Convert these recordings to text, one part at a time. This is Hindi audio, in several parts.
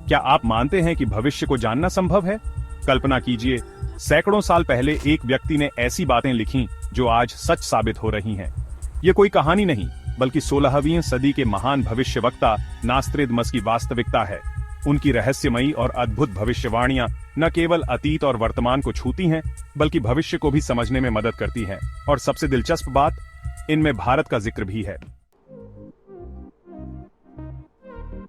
क्या आप मानते हैं कि भविष्य को जानना संभव है? कल्पना कीजिए, सैकड़ों साल पहले एक व्यक्ति ने ऐसी बातें लिखी जो आज सच साबित हो रही हैं। ये कोई कहानी नहीं, बल्कि 16वीं सदी के महान भविष्यवक्ता नास्त्रेदमस की वास्तविकता है। उनकी रहस्यमयी और अद्भुत भविष्यवाणियां न केवल अतीत और वर्तमान को छूती हैं, बल्कि भविष्य को भी समझने में मदद करती हैं। और सबसे दिलचस्प बात, इनमें भारत का जिक्र भी है।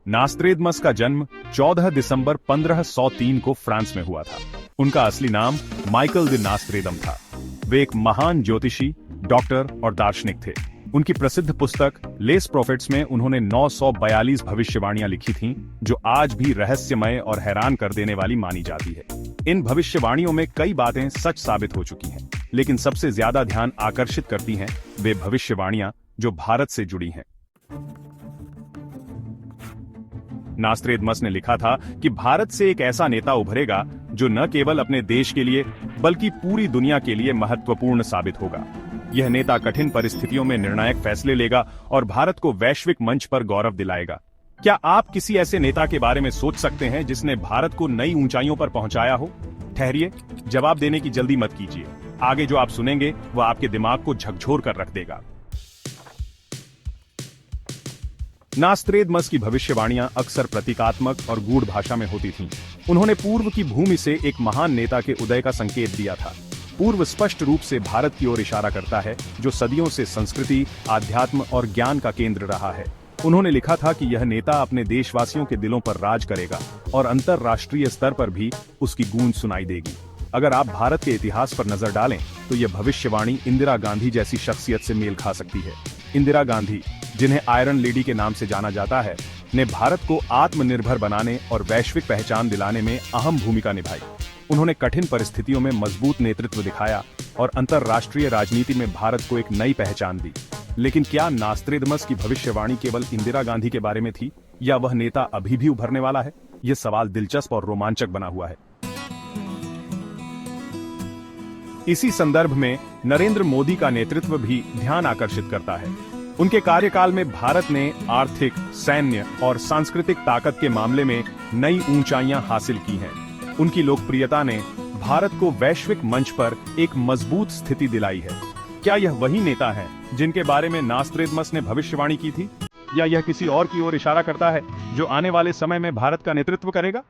नास्त्रेदमस का जन्म 14 दिसंबर 1503 को फ्रांस में हुआ था। उनका असली नाम माइकल द नास्त्रेदम था। वे एक महान ज्योतिषी, डॉक्टर और दार्शनिक थे। उनकी प्रसिद्ध पुस्तक लेस प्रॉफिट्स में उन्होंने 942 भविष्यवाणियां लिखी थीं, जो आज भी रहस्यमय और हैरान कर देने वाली मानी जाती है। इन भविष्यवाणियों में कई बातें सच साबित हो चुकी हैं, लेकिन सबसे ज्यादा ध्यान आकर्षित करती हैं वे भविष्यवाणियां जो भारत से जुड़ी हैं। नास्त्रेदमस ने लिखा था कि भारत से एक ऐसा नेता उभरेगा जो न केवल अपने देश के लिए बल्कि पूरी दुनिया के लिए महत्वपूर्ण साबित होगा। यह नेता कठिन परिस्थितियों में निर्णायक फैसले लेगा और भारत को वैश्विक मंच पर गौरव दिलाएगा। क्या आप किसी ऐसे नेता के बारे में सोच सकते हैं जिसने भारत को नई ऊंचाइयों पर पहुंचाया हो? ठहरिए, जवाब देने की जल्दी मत कीजिए। आगे जो आप सुनेंगे वह आपके दिमाग को झकझोर कर रख देगा। नास्त्रेदमस की भविष्यवाणियां अक्सर प्रतीकात्मक और गूढ़ भाषा में होती थीं। उन्होंने पूर्व की भूमि से एक महान नेता के उदय का संकेत दिया था। पूर्व स्पष्ट रूप से भारत की ओर इशारा करता है, जो सदियों से संस्कृति, आध्यात्म और ज्ञान का केंद्र रहा है। उन्होंने लिखा था कि यह नेता अपने देशवासियों के दिलों पर राज करेगा और अंतर्राष्ट्रीय स्तर पर भी उसकी गूंज सुनाई देगी। अगर आप भारत के इतिहास पर नजर डालें तो यह भविष्यवाणी इंदिरा गांधी जैसी शख्सियत से मेल खा सकती है। इंदिरा गांधी, जिन्हें आयरन लेडी के नाम से जाना जाता है, ने भारत को आत्मनिर्भर बनाने और वैश्विक पहचान दिलाने में अहम भूमिका निभाई। उन्होंने कठिन परिस्थितियों में मजबूत नेतृत्व दिखाया और अंतर्राष्ट्रीय राजनीति में भारत को एक नई पहचान दी। लेकिन क्या नास्त्रेदमस की भविष्यवाणी केवल इंदिरा गांधी के बारे में थी, या वह नेता अभी भी उभरने वाला है? यह सवाल दिलचस्प और रोमांचक बना हुआ है। इसी संदर्भ में नरेंद्र मोदी का नेतृत्व भी ध्यान आकर्षित करता है। उनके कार्यकाल में भारत ने आर्थिक, सैन्य और सांस्कृतिक ताकत के मामले में नई ऊंचाइयां हासिल की हैं। उनकी लोकप्रियता ने भारत को वैश्विक मंच पर एक मजबूत स्थिति दिलाई है। क्या यह वही नेता है जिनके बारे में नास्त्रेदमस ने भविष्यवाणी की थी, या यह किसी और की ओर इशारा करता है जो आने वाले समय में भारत का नेतृत्व करेगा?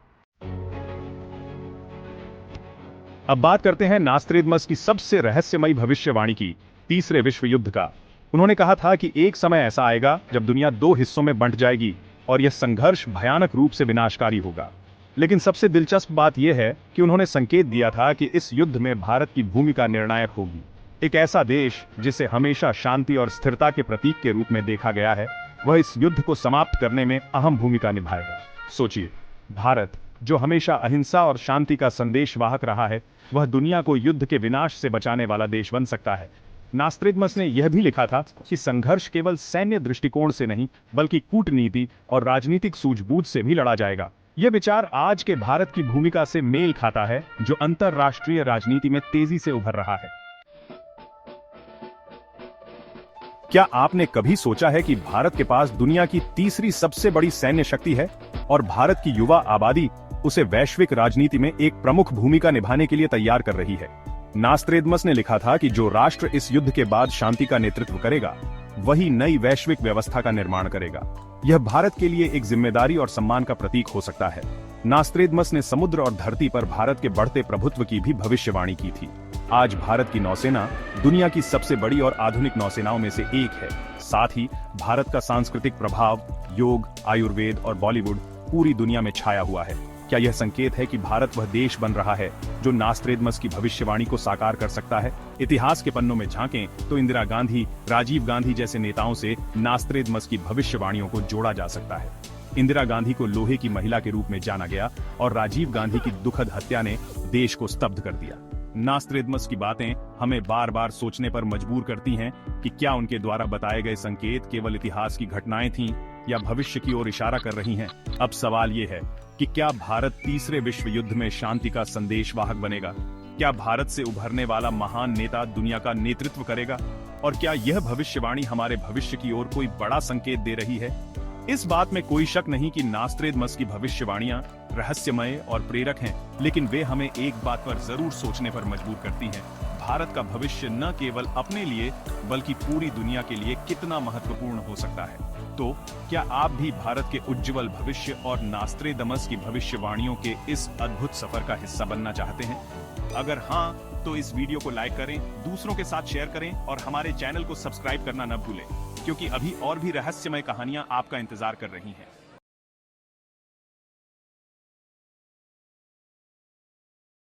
अब बात करते हैं नास्त्रेदमस की सबसे रहस्यमयी भविष्यवाणी की, तीसरे विश्व युद्ध का। उन्होंने कहा था कि एक समय ऐसा आएगा जब दुनिया दो हिस्सों में बंट जाएगी और यह संघर्ष भयानक रूप से विनाशकारी होगा। लेकिन सबसे दिलचस्प बात यह है कि उन्होंने संकेत दिया था कि इस युद्ध में भारत की भूमिका निर्णायक होगी। एक ऐसा देश जिसे हमेशा शांति और स्थिरता के प्रतीक के रूप में देखा गया है, वह इस युद्ध को समाप्त करने में अहम भूमिका निभाएगा। सोचिए, भारत जो हमेशा अहिंसा और शांति का संदेश वाहक रहा है, वह दुनिया को युद्ध के विनाश से बचाने वाला देश बन सकता है। नास्त्रेदमस ने यह भी लिखा था कि संघर्ष केवल सैन्य दृष्टिकोण से नहीं, बल्कि कूटनीति और राजनीतिक सूझबूझ से भी लड़ा जाएगा। यह विचार आज के भारत की भूमिका से मेल खाता है, जो अंतर्राष्ट्रीय राजनीति में तेजी से उभर रहा है। क्या आपने कभी सोचा है कि भारत के पास दुनिया की तीसरी सबसे बड़ी सैन्य शक्ति है और भारत की युवा आबादी उसे वैश्विक राजनीति में एक प्रमुख भूमिका निभाने के लिए तैयार कर रही है? नास्त्रेदमस ने लिखा था कि जो राष्ट्र इस युद्ध के बाद शांति का नेतृत्व करेगा, वही नई वैश्विक व्यवस्था का निर्माण करेगा। यह भारत के लिए एक जिम्मेदारी और सम्मान का प्रतीक हो सकता है। नास्त्रेदमस ने समुद्र और धरती पर भारत के बढ़ते प्रभुत्व की भी भविष्यवाणी की थी। आज भारत की नौसेना दुनिया की सबसे बड़ी और आधुनिक नौसेनाओं में से एक है। साथ ही भारत का सांस्कृतिक प्रभाव, योग, आयुर्वेद और बॉलीवुड पूरी दुनिया में छाया हुआ है। क्या यह संकेत है कि भारत वह देश बन रहा है जो नास्त्रेदमस की भविष्यवाणी को साकार कर सकता है? इतिहास के पन्नों में झांकें तो इंदिरा गांधी, राजीव गांधी जैसे नेताओं से नास्त्रेदमस की भविष्यवाणियों को जोड़ा जा सकता है। इंदिरा गांधी को लोहे की महिला के रूप में जाना गया और राजीव गांधी की दुखद हत्या ने देश को स्तब्ध कर दिया। नास्त्रेदमस की बातें हमें बार बार सोचने पर मजबूर करती हैं कि क्या उनके द्वारा बताए गए संकेत केवल इतिहास की घटनाएं थीं या भविष्य की ओर इशारा कर रही हैं। अब सवाल ये है कि क्या भारत तीसरे विश्व युद्ध में शांति का संदेशवाहक बनेगा? क्या भारत से उभरने वाला महान नेता दुनिया का नेतृत्व करेगा? और क्या यह भविष्यवाणी हमारे भविष्य की ओर कोई बड़ा संकेत दे रही है? इस बात में कोई शक नहीं कि नास्त्रेदमस की भविष्यवाणियां रहस्यमय और प्रेरक हैं, लेकिन वे हमें एक बात पर जरूर सोचने पर मजबूर करती हैं। भारत का भविष्य न केवल अपने लिए बल्कि पूरी दुनिया के लिए कितना महत्वपूर्ण हो सकता है। तो क्या आप भी भारत के उज्जवल भविष्य और नास्त्रेदमस की भविष्यवाणियों के इस अद्भुत सफर का हिस्सा बनना चाहते हैं? अगर हाँ, तो इस वीडियो को लाइक करें, दूसरों के साथ शेयर करें और हमारे चैनल को सब्सक्राइब करना न भूलें, क्योंकि अभी और भी रहस्यमय कहानियां आपका इंतजार कर रही हैं।